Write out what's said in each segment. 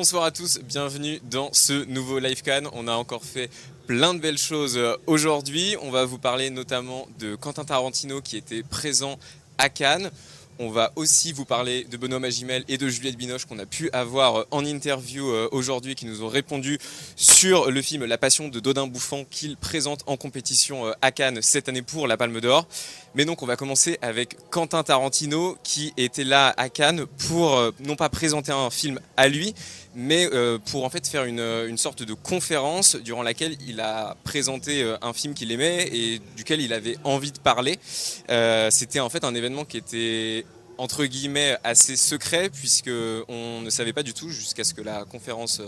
Bonsoir à tous, bienvenue dans ce nouveau Live Cannes. On a encore fait plein de belles choses aujourd'hui. On va vous parler notamment de Quentin Tarantino qui était présent à Cannes. On va aussi vous parler de Benoît Magimel et de Juliette Binoche qu'on a pu avoir en interview aujourd'hui, qui nous ont répondu sur le film La Passion de Dodin Bouffant qu'ils présentent en compétition à Cannes cette année pour la Palme d'Or. Mais donc on va commencer avec Quentin Tarantino qui était là à Cannes pour non pas présenter un film à lui, mais pour en fait faire une sorte de conférence durant laquelle il a présenté un film qu'il aimait et duquel il avait envie de parler. C'était en fait un événement qui était entre guillemets assez secret, puisque on ne savait pas du tout jusqu'à ce que la conférence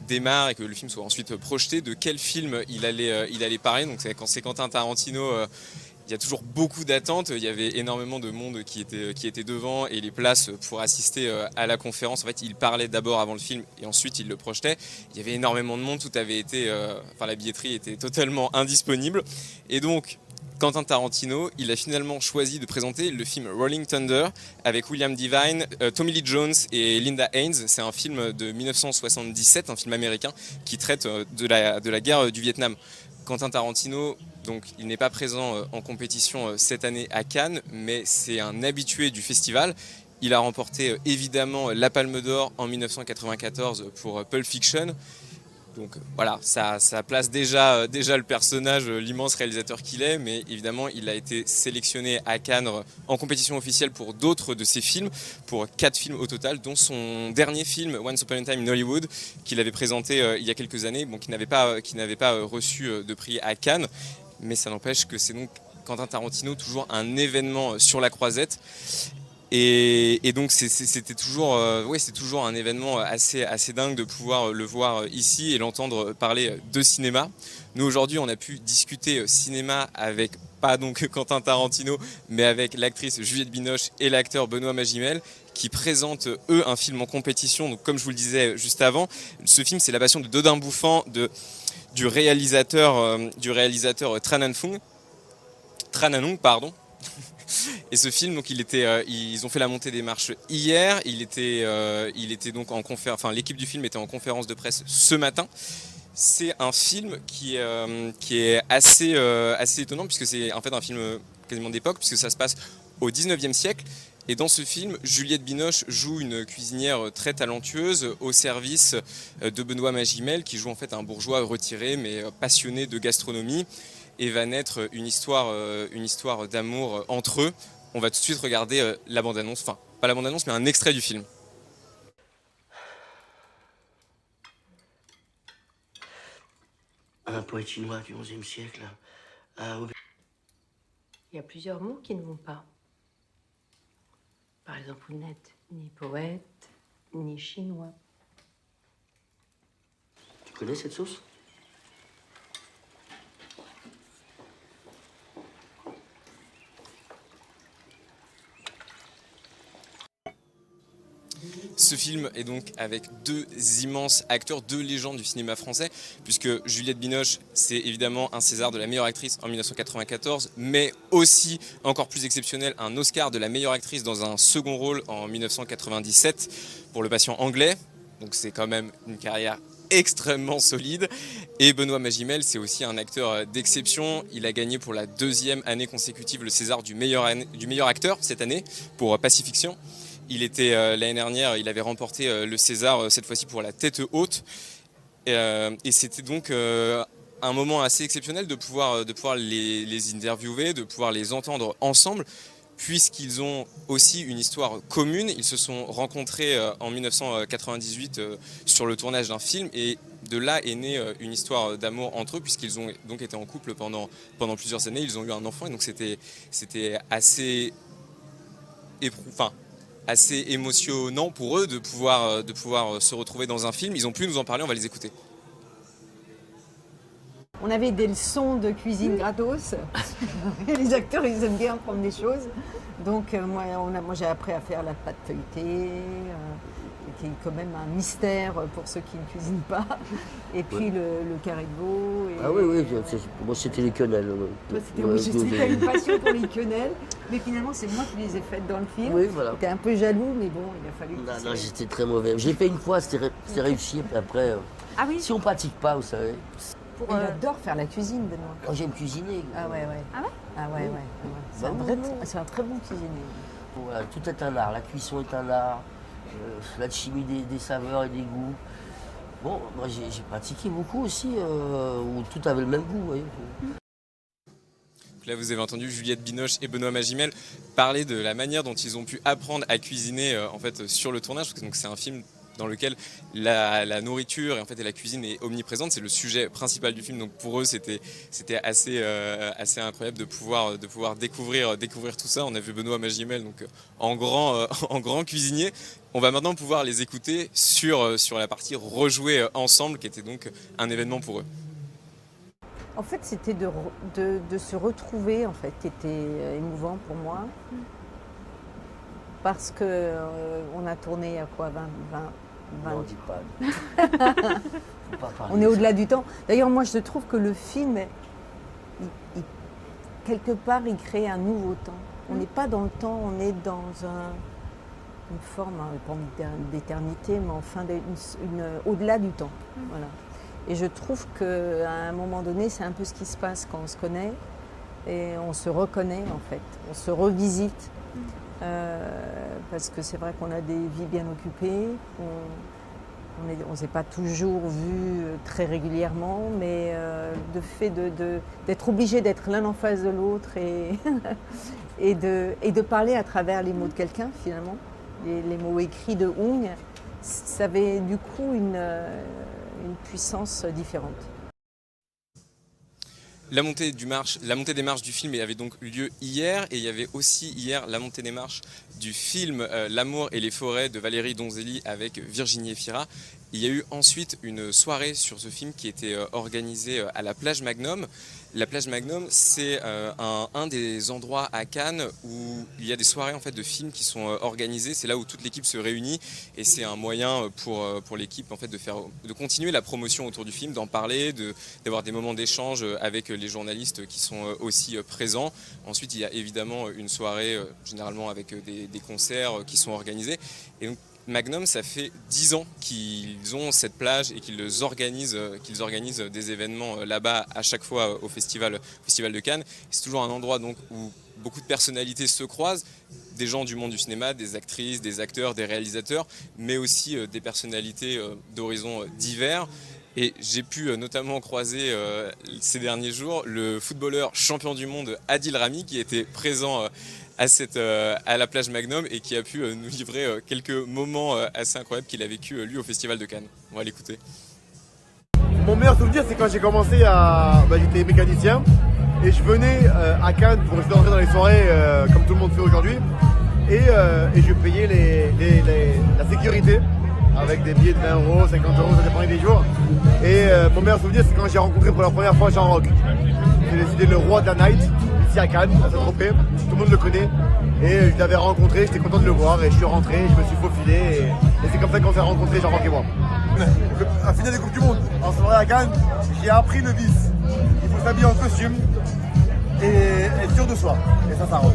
démarre et que le film soit ensuite projeté de quel film il allait parler. Donc quand c'est Quentin Tarantino, il y a toujours beaucoup d'attentes. Il y avait énormément de monde qui était devant et les places pour assister à la conférence. En fait, il parlait d'abord avant le film et ensuite il le projetait. Il y avait énormément de monde, tout avait été, la billetterie était totalement indisponible. Et donc, Quentin Tarantino, il a finalement choisi de présenter le film Rolling Thunder avec William Devine, Tommy Lee Jones et Linda Haynes. C'est un film de 1977, un film américain qui traite de la guerre du Vietnam. Quentin Tarantino, donc, il n'est pas présent en compétition cette année à Cannes, mais c'est un habitué du festival. Il a remporté évidemment la Palme d'Or en 1994 pour Pulp Fiction. Donc voilà, ça place déjà le personnage, l'immense réalisateur qu'il est, mais évidemment il a été sélectionné à Cannes en compétition officielle pour d'autres de ses films, pour 4 films au total, dont son dernier film Once Upon a Time in Hollywood, qu'il avait présenté il y a quelques années, qui n'avait pas reçu de prix à Cannes, mais ça n'empêche que c'est donc Quentin Tarantino, toujours un événement sur la croisette. Et donc c'était toujours un événement assez dingue de pouvoir le voir ici et l'entendre parler de cinéma. Nous aujourd'hui on a pu discuter cinéma avec, pas donc Quentin Tarantino, mais avec l'actrice Juliette Binoche et l'acteur Benoît Magimel, qui présentent eux un film en compétition. Donc comme je vous le disais juste avant, ce film c'est La Passion de Dodin Bouffant du réalisateur Tran Anh pardon. Et ce film, donc, ils ont fait la montée des marches hier. Il était donc en conférence. Enfin, l'équipe du film était en conférence de presse ce matin. C'est un film qui est assez étonnant, puisque c'est en fait un film quasiment d'époque, puisque ça se passe au 19e siècle. Et dans ce film, Juliette Binoche joue une cuisinière très talentueuse au service de Benoît Magimel, qui joue en fait un bourgeois retiré mais passionné de gastronomie. Et va naître une histoire d'amour entre eux. On va tout de suite regarder la bande-annonce, enfin pas la bande-annonce mais un extrait du film. Un poète chinois du XIe siècle a... Il y a plusieurs mots qui ne vont pas. Par exemple, vous n'êtes ni poète, ni chinois. Tu connais cette sauce ? Ce film est donc avec 2 immenses acteurs, 2 légendes du cinéma français, puisque Juliette Binoche, c'est évidemment un César de la meilleure actrice en 1994, mais aussi, encore plus exceptionnel, un Oscar de la meilleure actrice dans un second rôle en 1997 pour Le Patient anglais. Donc c'est quand même une carrière extrêmement solide. Et Benoît Magimel, c'est aussi un acteur d'exception. Il a gagné pour la 2e année consécutive le César du meilleur acteur cette année pour Pacifiction. Il était l'année dernière, il avait remporté le César cette fois-ci pour La Tête haute. Et c'était donc un moment assez exceptionnel de pouvoir les interviewer, de pouvoir les entendre ensemble, puisqu'ils ont aussi une histoire commune. Ils se sont rencontrés en 1998 sur le tournage d'un film, et de là est née une histoire d'amour entre eux, puisqu'ils ont donc été en couple pendant plusieurs années. Ils ont eu un enfant, et donc c'était assez assez émotionnant pour eux de pouvoir se retrouver dans un film. Ils ont pu nous en parler, on va les écouter. On avait des leçons de cuisine gratos. Les acteurs, ils aiment bien prendre des choses. Donc moi j'ai appris à faire la pâte feuilletée. Et qui est quand même un mystère pour ceux qui ne cuisinent pas. Et puis le carré de veau. Et, Ah oui, moi c'était les quenelles. Moi, j'avais une passion pour les quenelles, mais finalement c'est moi qui les ai faites dans le film. Oui, voilà. J'étais un peu jaloux, mais bon, il a fallu. Non, j'étais très mauvais. J'ai fait une fois, c'était réussi, puis après, Ah oui. si on pratique pas, vous savez. Il adore faire la cuisine, Benoît. Moi j'aime cuisiner. Ah ouais. Ah ouais. Ah ouais. Bah C'est un très bon cuisinier. Voilà, tout est un art, la cuisson est un art, l'alchimie des saveurs et des goûts. Bon, moi j'ai pratiqué beaucoup aussi, où tout avait le même goût, vous voyez. Là, vous avez entendu Juliette Binoche et Benoît Magimel parler de la manière dont ils ont pu apprendre à cuisiner en fait, sur le tournage. Parce que donc, c'est un film dans lequel la nourriture et la cuisine est omniprésente. C'est le sujet principal du film. Donc pour eux, c'était assez incroyable de pouvoir découvrir tout ça. On a vu Benoît Magimel donc, en grand cuisinier. On va maintenant pouvoir les écouter sur la partie rejouer ensemble, qui était donc un événement pour eux. En fait, c'était de se retrouver, en fait, qui était émouvant pour moi. Parce que on a tourné il y a quoi, 20 Non, dis pas. Faut pas parler On est de au-delà du temps. D'ailleurs, moi, je trouve que le film, quelque part, il crée un nouveau temps. On n'est pas dans le temps, on est dans une forme, pas d'éternité, mais enfin, au-delà du temps. Voilà. Et je trouve qu'à un moment donné, c'est un peu ce qui se passe quand on se connaît et on se reconnaît en fait, on se revisite. Parce que c'est vrai qu'on a des vies bien occupées, on ne s'est pas toujours vus très régulièrement, mais le fait d'être obligé d'être l'un en face de l'autre et de parler à travers les mots de quelqu'un finalement, les mots écrits de Hung, ça avait du coup une puissance différente. La montée des marches du film avait donc lieu hier, et il y avait aussi hier la montée des marches du film L'amour et les forêts de Valérie Donzelli avec Virginie Efira. Il y a eu ensuite une soirée sur ce film qui était organisée à la plage Magnum. La plage Magnum, c'est un des endroits à Cannes où il y a des soirées en fait, de films qui sont organisées. C'est là où toute l'équipe se réunit, et c'est un moyen pour l'équipe en fait, de continuer la promotion autour du film, d'en parler, d'avoir des moments d'échange avec les journalistes qui sont aussi présents. Ensuite, il y a évidemment une soirée, généralement avec des concerts qui sont organisés. Et donc, Magnum, ça fait 10 ans qu'ils ont cette plage et qu'ils organisent des événements là-bas à chaque fois au festival de Cannes. C'est toujours un endroit donc, où beaucoup de personnalités se croisent, des gens du monde du cinéma, des actrices, des acteurs, des réalisateurs, mais aussi des personnalités d'horizons divers. Et j'ai pu notamment croiser ces derniers jours le footballeur champion du monde Adil Rami, qui était présent à la plage Magnum et qui a pu nous livrer quelques moments assez incroyables qu'il a vécu lui au Festival de Cannes. On va l'écouter. Mon meilleur souvenir, c'est quand j'ai commencé j'étais mécanicien et je venais à Cannes pour essayer d'entrer dans les soirées comme tout le monde fait aujourd'hui, et je payais la sécurité avec des billets de 20 euros, 50 euros, ça dépendait des jours. Et mon meilleur souvenir, c'est quand j'ai rencontré pour la première fois Jean Rock. C'était le roi de la night, ici à Cannes, à Saint-Tropez. Tout le monde le connaît. Et je l'avais rencontré, j'étais content de le voir. Et je suis rentré, je me suis faufilé. Et c'est comme ça qu'on s'est rencontrés, Jean Rock et moi. À la finale des Coupes du Monde, en soirée à Cannes, j'ai appris le vice. Il faut s'habiller en costume et être sûr de soi. Et ça roule.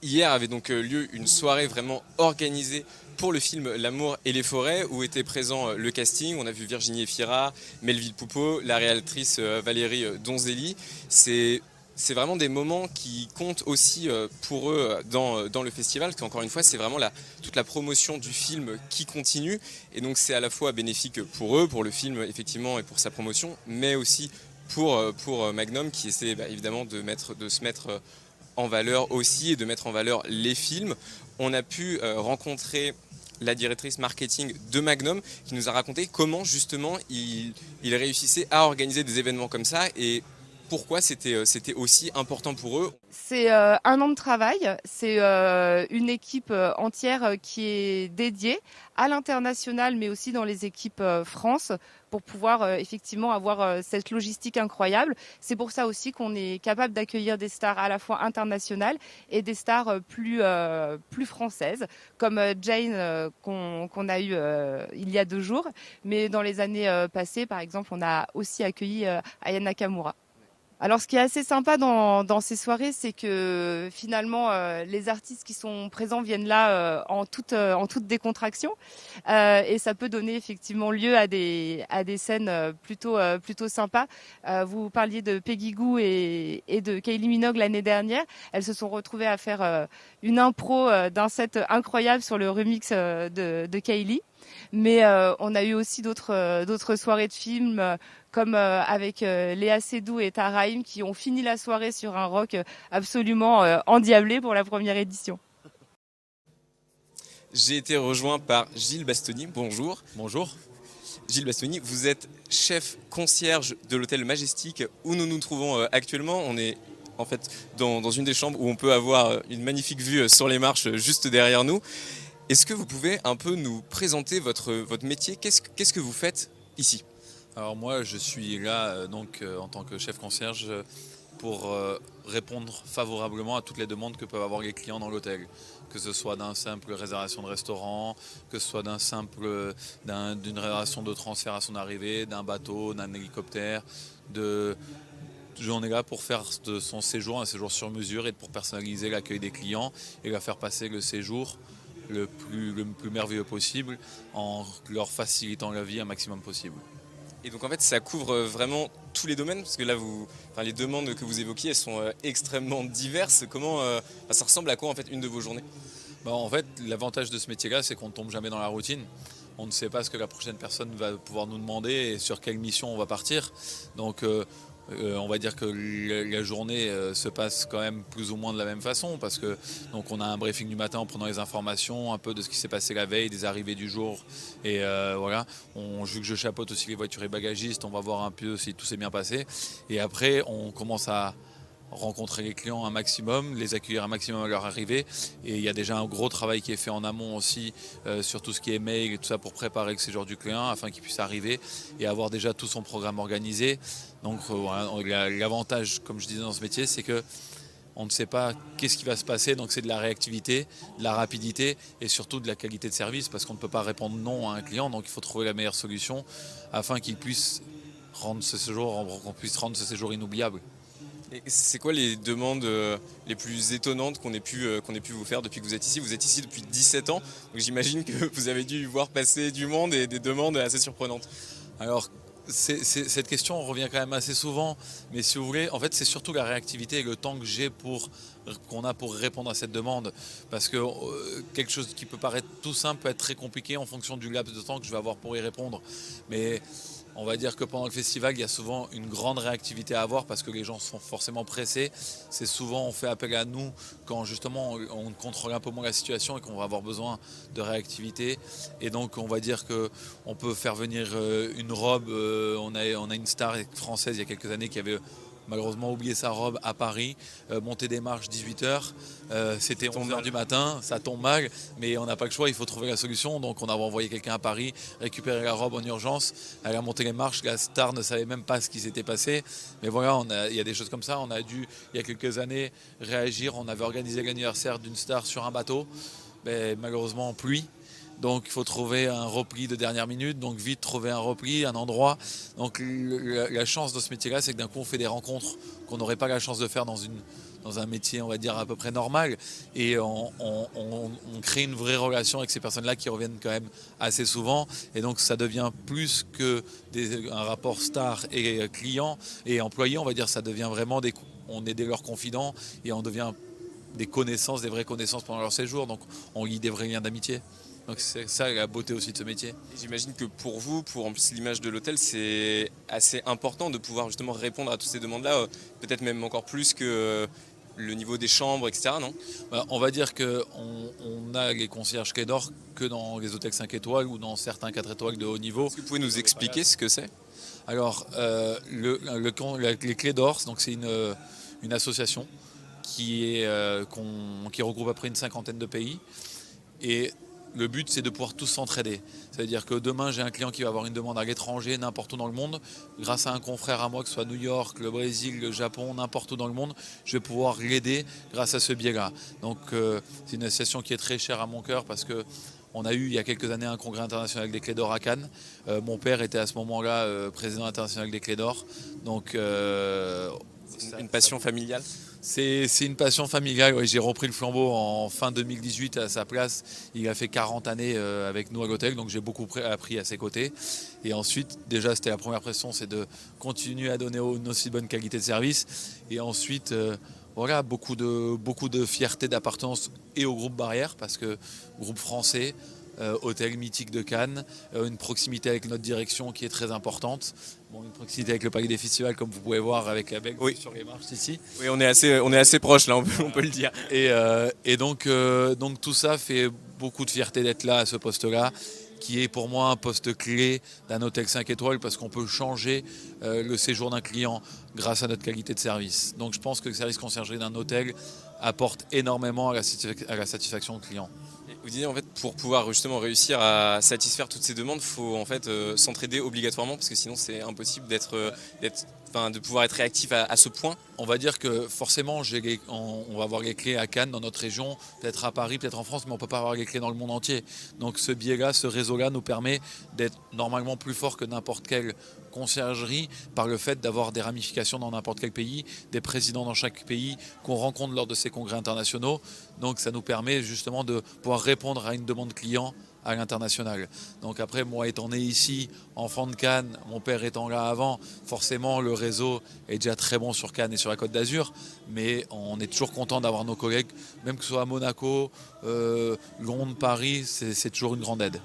Hier avait donc lieu une soirée vraiment organisée pour le film L'amour et les forêts, où était présent le casting. On a vu Virginie Efira, Melville Poupeau, la réalisatrice Valérie Donzelli. C'est vraiment des moments qui comptent aussi pour eux dans le festival, parce qu'encore une fois, c'est vraiment toute la promotion du film qui continue. Et donc c'est à la fois bénéfique pour eux, pour le film effectivement et pour sa promotion, mais aussi pour Magnum, qui essaie évidemment de se mettre en valeur aussi et de mettre en valeur les films. On a pu rencontrer la directrice marketing de Magnum, qui nous a raconté comment justement il réussissait à organiser des événements comme ça, et pourquoi c'était aussi important pour eux. C'est 1 an de travail, c'est une équipe entière qui est dédiée à l'international, mais aussi dans les équipes France, pour pouvoir effectivement avoir cette logistique incroyable. C'est pour ça aussi qu'on est capable d'accueillir des stars à la fois internationales et des stars plus françaises, comme Jane qu'on a eu il y a 2 jours. Mais dans les années passées, par exemple, on a aussi accueilli Aya Nakamura. Alors, ce qui est assez sympa dans ces soirées, c'est que finalement, les artistes qui sont présents viennent là en toute décontraction, et ça peut donner effectivement lieu à des scènes plutôt sympas. Vous parliez de Peggy Gou et de Kylie Minogue l'année dernière. Elles se sont retrouvées à faire une impro d'un set incroyable sur le remix de Kylie. Mais on a eu aussi d'autres soirées de films, comme avec Léa Seydoux et Taraïm, qui ont fini la soirée sur un rock absolument endiablé pour la première édition. J'ai été rejoint par Gilles Bastoni. Bonjour. Bonjour. Gilles Bastoni, vous êtes chef concierge de l'hôtel Majestic où nous nous trouvons actuellement. On est en fait dans une des chambres où on peut avoir une magnifique vue sur les marches juste derrière nous. Est-ce que vous pouvez un peu nous présenter votre métier ? Qu'est-ce que vous faites ici ? Alors moi je suis là en tant que chef concierge pour répondre favorablement à toutes les demandes que peuvent avoir les clients dans l'hôtel. Que ce soit d'une simple réservation de restaurant, que ce soit d'une réservation de transfert à son arrivée, d'un bateau, d'un hélicoptère. On est là pour faire de son séjour un séjour sur mesure et pour personnaliser l'accueil des clients et leur faire passer le séjour le plus merveilleux possible en leur facilitant la vie un maximum possible. Et donc en fait ça couvre vraiment tous les domaines, parce que là les demandes que vous évoquiez elles sont extrêmement diverses. Ça ressemble à quoi en fait une de vos journées ? En fait l'avantage de ce métier-là c'est qu'on ne tombe jamais dans la routine. On ne sait pas ce que la prochaine personne va pouvoir nous demander et sur quelle mission on va partir. Donc on va dire que la journée se passe quand même plus ou moins de la même façon parce que donc on a un briefing du matin en prenant les informations un peu de ce qui s'est passé la veille, des arrivées du jour et voilà. Vu que je chapeaute aussi les voitures et bagagistes, on va voir un peu si tout s'est bien passé et après on commence à rencontrer les clients un maximum, les accueillir un maximum à leur arrivée et il y a déjà un gros travail qui est fait en amont aussi sur tout ce qui est mail et tout ça pour préparer le séjour du client afin qu'il puisse arriver et avoir déjà tout son programme organisé. Donc voilà, l'avantage comme je disais dans ce métier c'est que on ne sait pas qu'est-ce qui va se passer, donc c'est de la réactivité, de la rapidité et surtout de la qualité de service parce qu'on ne peut pas répondre non à un client, donc il faut trouver la meilleure solution afin qu'il puisse rendre qu'on puisse rendre ce séjour inoubliable. Et c'est quoi les demandes les plus étonnantes qu'on ait pu vous faire depuis que vous êtes ici ? Vous êtes ici depuis 17 ans, donc j'imagine que vous avez dû voir passer du monde et des demandes assez surprenantes. Alors, cette question revient quand même assez souvent, mais si vous voulez, en fait, c'est surtout la réactivité et le temps qu'on a pour répondre à cette demande. Parce que quelque chose qui peut paraître tout simple peut être très compliqué en fonction du laps de temps que je vais avoir pour y répondre. Mais on va dire que pendant le festival, il y a souvent une grande réactivité à avoir parce que les gens sont forcément pressés. C'est souvent, on fait appel à nous quand justement on contrôle un peu moins la situation et qu'on va avoir besoin de réactivité. Et donc on va dire qu'on peut faire venir une robe. On a une star française il y a quelques années qui avait malheureusement oublié sa robe à Paris, monter des marches 18h, c'était 11h du matin, ça tombe mal, mais on n'a pas le choix, il faut trouver la solution, donc on a envoyé quelqu'un à Paris, récupérer la robe en urgence, elle a monté les marches, la star ne savait même pas ce qui s'était passé, mais voilà, il y a des choses comme ça, on a dû, il y a quelques années, réagir, on avait organisé l'anniversaire d'une star sur un bateau, mais malheureusement en pluie. Donc il faut trouver un repli de dernière minute, donc vite trouver un repli, un endroit. Donc la chance de ce métier-là, c'est que d'un coup on fait des rencontres qu'on n'aurait pas la chance de faire dans un métier, on va dire, à peu près normal. Et on crée une vraie relation avec ces personnes-là qui reviennent quand même assez souvent. Et donc ça devient plus que un rapport star et client et employé, on va dire, ça devient vraiment on est leurs confidents et on devient des connaissances, des vraies connaissances pendant leur séjour. Donc on lie des vrais liens d'amitié. Donc c'est ça la beauté aussi de ce métier. J'imagine que pour vous, pour en plus l'image de l'hôtel, c'est assez important de pouvoir justement répondre à toutes ces demandes-là, peut-être même encore plus que le niveau des chambres, etc. Non ? On va dire qu'on a les concierges quai d'or que dans les hôtels 5 étoiles ou dans certains 4 étoiles de haut niveau. Est-ce que vous pouvez nous expliquer ce que c'est ? Alors, les Clés d'Or, donc c'est une association qui regroupe à peu près une cinquantaine de pays. Et le but, c'est de pouvoir tous s'entraider. C'est-à-dire que demain, j'ai un client qui va avoir une demande à l'étranger, n'importe où dans le monde. Grâce à un confrère à moi, que ce soit New York, le Brésil, le Japon, n'importe où dans le monde, je vais pouvoir l'aider grâce à ce biais-là. Donc, c'est une association qui est très chère à mon cœur parce que on a eu il y a quelques années un congrès international des Clés d'Or à Cannes. Mon père était à ce moment-là président international des Clés d'Or. Donc, Une passion familiale? C'est une passion familiale. Ouais, j'ai repris le flambeau en fin 2018 à sa place. Il a fait 40 années avec nous à l'hôtel, donc j'ai beaucoup appris à ses côtés. Et ensuite, déjà, c'était la première pression, c'est de continuer à donner une aussi bonne qualité de service. Et ensuite, voilà, beaucoup de fierté d'appartenance et au groupe Barrière, parce que groupe français, hôtel mythique de Cannes, une proximité avec notre direction qui est très importante. Bon, une proximité avec le palais des festivals, comme vous pouvez voir avec la Belge sur les marches ici. Oui, on est assez proche là, on peut le dire. Et donc tout ça fait beaucoup de fierté d'être là à ce poste-là, qui est pour moi un poste clé d'un hôtel 5 étoiles parce qu'on peut changer le séjour d'un client grâce à notre qualité de service. Donc je pense que le service conciergerie d'un hôtel apporte énormément à la satisfaction du client. Vous disiez en fait pour pouvoir justement réussir à satisfaire toutes ces demandes, il faut en fait s'entraider obligatoirement parce que sinon c'est impossible de pouvoir être réactif à ce point. On va dire que forcément on va avoir les clés à Cannes dans notre région, peut-être à Paris, peut-être en France, mais on ne peut pas avoir les clés dans le monde entier. Donc ce biais-là, ce réseau-là nous permet d'être normalement plus fort que n'importe quelle conciergerie par le fait d'avoir des ramifications dans n'importe quel pays, des présidents dans chaque pays qu'on rencontre lors de ces congrès internationaux. Donc ça nous permet justement de pouvoir répondre à une demande client à l'international. Donc après, moi étant né ici, enfant de Cannes, mon père étant là avant, forcément le réseau est déjà très bon sur Cannes et sur la Côte d'Azur, mais on est toujours content d'avoir nos collègues, même que ce soit à Monaco, Londres, Paris, c'est toujours une grande aide.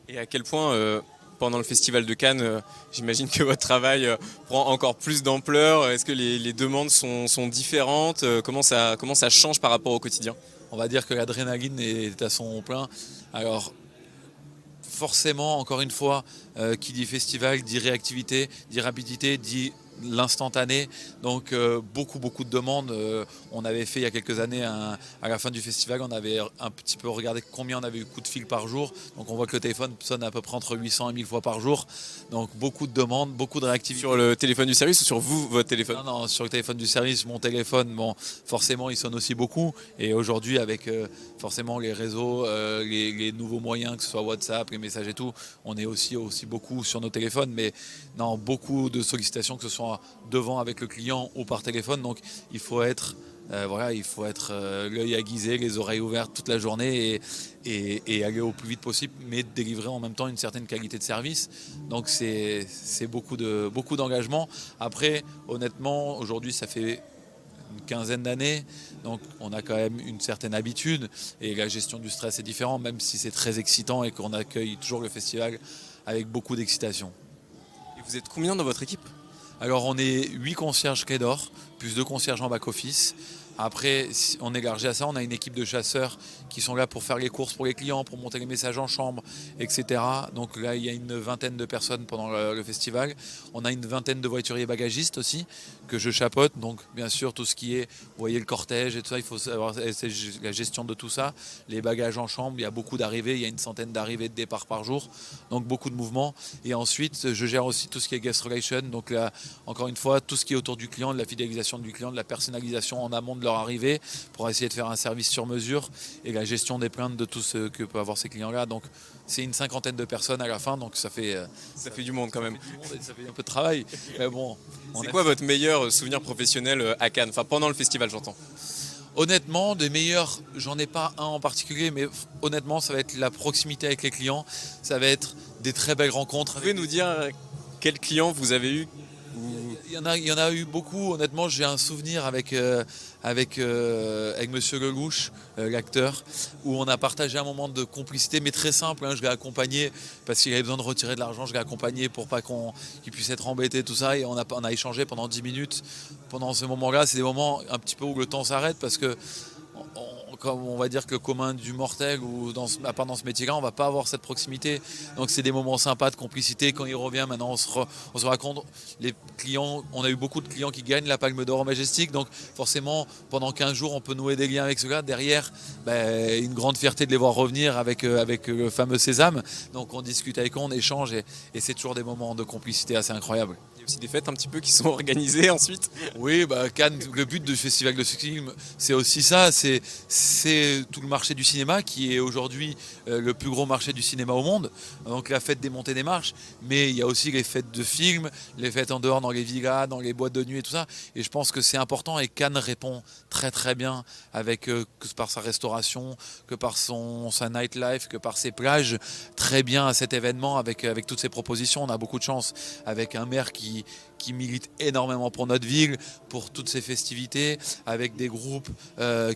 Et à quel point pendant le festival de Cannes, j'imagine que votre travail prend encore plus d'ampleur. Est-ce que les demandes sont différentes? Comment ça change par rapport au quotidien? On va dire que l'adrénaline est à son plein. Alors, forcément, encore une fois, qui dit festival, dit réactivité, dit rapidité, dit l'instantané. Donc, beaucoup de demandes. On avait fait il y a quelques années, à la fin du festival, on avait un petit peu regardé combien on avait eu de coups de fil par jour. Donc, on voit que le téléphone sonne à peu près entre 800 et 1000 fois par jour. Donc, beaucoup de demandes, beaucoup de réactivité. Sur le téléphone du service ou sur votre téléphone? Non, sur le téléphone du service, mon téléphone, bon, forcément, il sonne aussi beaucoup. Et aujourd'hui, avec forcément les réseaux, les nouveaux moyens, que ce soit WhatsApp, les messages et tout, on est aussi beaucoup sur nos téléphones. Mais non, beaucoup de sollicitations, que ce soit devant avec le client ou par téléphone. Donc, il faut être l'œil aiguisé, les oreilles ouvertes toute la journée et aller au plus vite possible, mais délivrer en même temps une certaine qualité de service. Donc c'est beaucoup d'engagement. Après, honnêtement, aujourd'hui, ça fait une quinzaine d'années, donc on a quand même une certaine habitude et la gestion du stress est différente, même si c'est très excitant et qu'on accueille toujours le festival avec beaucoup d'excitation. Et vous êtes combien dans votre équipe? Alors on est 8 concierges Clés d'Or, plus 2 concierges en back-office. Après, on élargit à ça, on a une équipe de chasseurs qui sont là pour faire les courses pour les clients, pour monter les messages en chambre, etc. Donc là, il y a une vingtaine de personnes pendant le festival. On a une vingtaine de voituriers bagagistes aussi, que je chapeaute. Donc bien sûr, tout ce qui est, vous voyez le cortège et tout ça, il faut savoir la gestion de tout ça. Les bagages en chambre, il y a beaucoup d'arrivées, il y a une centaine d'arrivées et de départs par jour. Donc beaucoup de mouvements. Et ensuite, je gère aussi tout ce qui est guest relation. Donc là, encore une fois, tout ce qui est autour du client, de la fidélisation du client, de la personnalisation en amont de leur arrivée pour essayer de faire un service sur mesure et la gestion des plaintes de tout ce que peuvent avoir ces clients-là. Donc c'est une cinquantaine de personnes à la fin, donc ça fait du monde quand même. Ça fait un peu de travail. Mais bon, c'est quoi votre meilleur souvenir professionnel à Cannes? Enfin pendant le festival, j'entends. Honnêtement, des meilleurs, j'en ai pas un en particulier, mais honnêtement, ça va être la proximité avec les clients, ça va être des très belles rencontres. Vous pouvez nous dire quels clients vous avez eu? Il y en a eu beaucoup. Honnêtement, j'ai un souvenir avec Monsieur Lelouch, l'acteur, où on a partagé un moment de complicité, mais très simple. Je l'ai accompagné parce qu'il avait besoin de retirer de l'argent. Je l'ai accompagné pour pas qu'il puisse être embêté, tout ça. Et on a échangé pendant 10 minutes. Pendant ce moment-là, c'est des moments un petit peu où le temps s'arrête parce que comme on va dire que le commun du mortel ou à part dans ce métier-là, on va pas avoir cette proximité. Donc c'est des moments sympas de complicité. Quand il revient, maintenant on se raconte. Les clients, on a eu beaucoup de clients qui gagnent la Palme d'Or au Majestic. Donc forcément, pendant 15 jours, on peut nouer des liens avec ceux-là. Derrière, une grande fierté de les voir revenir avec le fameux Sésame. Donc on discute avec eux, on échange et c'est toujours des moments de complicité assez incroyables. Il y a aussi des fêtes un petit peu qui sont organisées ensuite. Oui, Cannes, le but du festival de film, c'est aussi ça, c'est tout le marché du cinéma qui est aujourd'hui le plus gros marché du cinéma au monde. Donc la fête des montées des marches, mais il y a aussi les fêtes de films, les fêtes en dehors dans les villas, dans les boîtes de nuit et tout ça. Et je pense que c'est important et Cannes répond très très bien avec que par sa restauration, que par sa nightlife, que par ses plages, très bien à cet événement avec toutes ces propositions. On a beaucoup de chance avec un maire qui milite énormément pour notre ville, pour toutes ces festivités, avec des groupes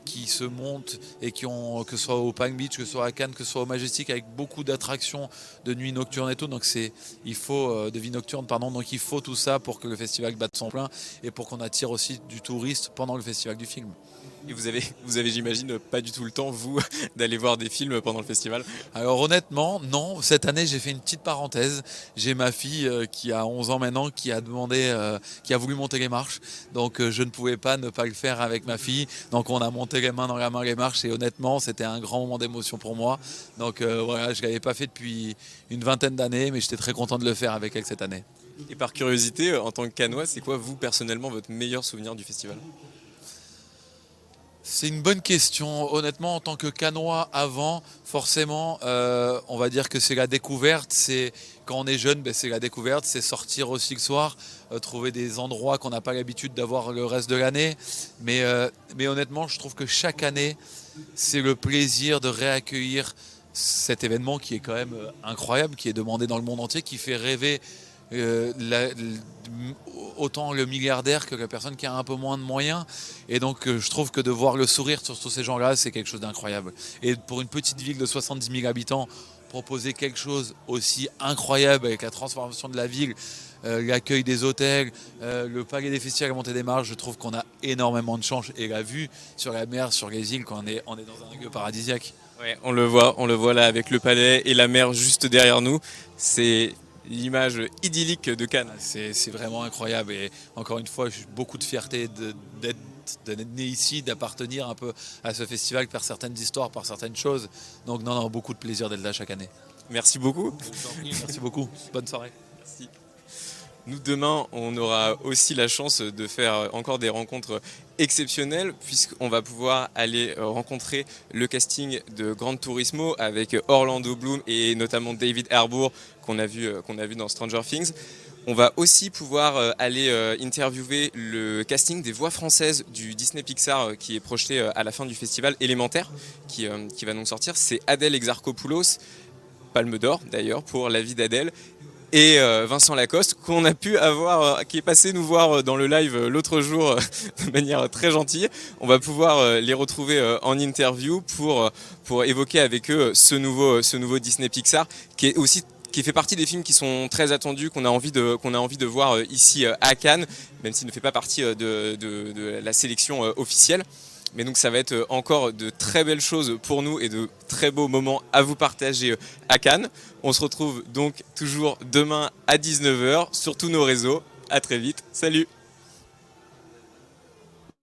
qui se montent et que ce soit au Palm Beach, que ce soit à Cannes, que ce soit au Majestic, avec beaucoup d'attractions de nuit nocturne et tout. Donc de vie nocturne, pardon. Donc il faut tout ça pour que le festival batte son plein et pour qu'on attire aussi du touriste pendant le festival du film. Et vous avez, j'imagine, pas du tout le temps, vous, d'aller voir des films pendant le festival? Alors honnêtement, non. Cette année, j'ai fait une petite parenthèse. J'ai ma fille qui a 11 ans maintenant, qui a voulu monter les marches. Donc je ne pouvais pas ne pas le faire avec ma fille. Donc on a monté les mains dans la main les marches et honnêtement, c'était un grand moment d'émotion pour moi. Donc voilà, je ne l'avais pas fait depuis une vingtaine d'années, mais j'étais très content de le faire avec elle cette année. Et par curiosité, en tant que Cannois, c'est quoi, vous, personnellement, votre meilleur souvenir du festival? C'est une bonne question. Honnêtement, en tant que Cannois avant, forcément, on va dire que c'est la découverte. C'est quand on est jeune, c'est la découverte, c'est sortir aussi le soir, trouver des endroits qu'on n'a pas l'habitude d'avoir le reste de l'année. Mais honnêtement, je trouve que chaque année, c'est le plaisir de réaccueillir cet événement qui est quand même incroyable, qui est demandé dans le monde entier, qui fait rêver autant le milliardaire que la personne qui a un peu moins de moyens. Et donc je trouve que de voir le sourire sur tous ces gens-là, c'est quelque chose d'incroyable. Et pour une petite ville de 70 000 habitants, proposer quelque chose aussi incroyable avec la transformation de la ville, l'accueil des hôtels, le palais des festivals, la montée des marches, je trouve qu'on a énormément de chance. Et la vue sur la mer, sur les îles, quand on est dans un lieu paradisiaque. Ouais, on le voit là avec le palais et la mer juste derrière nous. C'est l'image idyllique de Cannes. C'est vraiment incroyable et encore une fois, j'ai beaucoup de fierté d'être né ici, d'appartenir un peu à ce festival par certaines histoires, par certaines choses. Donc non, beaucoup de plaisir d'être là chaque année. Merci beaucoup. Merci beaucoup. Bonne soirée. Merci. Nous, demain, on aura aussi la chance de faire encore des rencontres exceptionnelles puisqu'on va pouvoir aller rencontrer le casting de Gran Turismo avec Orlando Bloom et notamment David Harbour qu'on a vu dans Stranger Things. On va aussi pouvoir aller interviewer le casting des voix françaises du Disney Pixar qui est projeté à la fin du festival Élémentaire qui va donc sortir. C'est Adèle Exarchopoulos, Palme d'Or d'ailleurs pour La vie d'Adèle, et Vincent Lacoste qu'on a pu avoir, qui est passé nous voir dans le live l'autre jour de manière très gentille. On va pouvoir les retrouver en interview pour évoquer avec eux ce nouveau Disney Pixar qui fait partie des films qui sont très attendus, qu'on a envie de voir ici à Cannes, même s'il ne fait pas partie de la sélection officielle. Mais donc ça va être encore de très belles choses pour nous et de très beaux moments à vous partager à Cannes. On se retrouve donc toujours demain à 19h sur tous nos réseaux. À très vite. Salut!